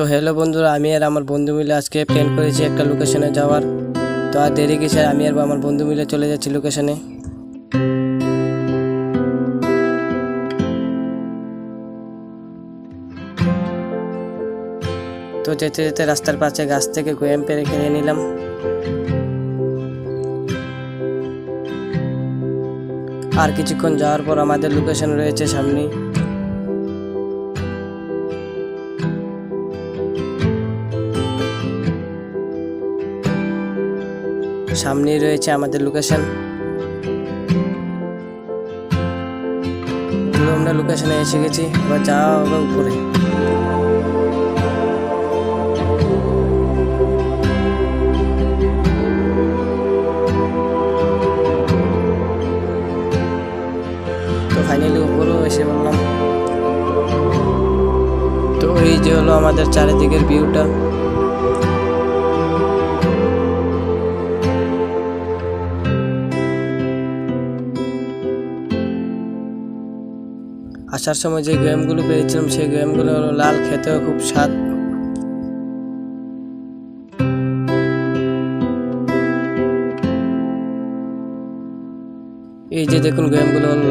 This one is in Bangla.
তো হ্যালো বন্ধুরা, আমি আর আমার বন্ধু মিলে আজকে প্ল্যান করেছি একটা লোকেশনে যাওয়ার। তো আর দেরি কিসের, আমি আর আমার বন্ধু মিলে চলে যাচ্ছি লোকেশনে। তো যেতে যেতে রাস্তার পাশে গাছ থেকে গোয়াম পেড়ে কিনে নিলাম। আর কিছুক্ষণ যাওয়ার পর আমাদের লোকেশন রয়েছে সামনেই। সামনেই রয়েছে আমাদের লোকেশন। আমরা লোকেশনে এসে গেছি, এবার যাওয়া হবে উপরে। তো ফাইনালি উপরেও এসে বললাম। তো এই যে হলো আমাদের চারিদিকের ভিউটা। আসার সময় যে গেমগুলো পেয়েছিলাম সেই গেমগুলো হলো লাল, খেতেও খুব স্বাদ। এই যে দেখুন গেমগুলো হলো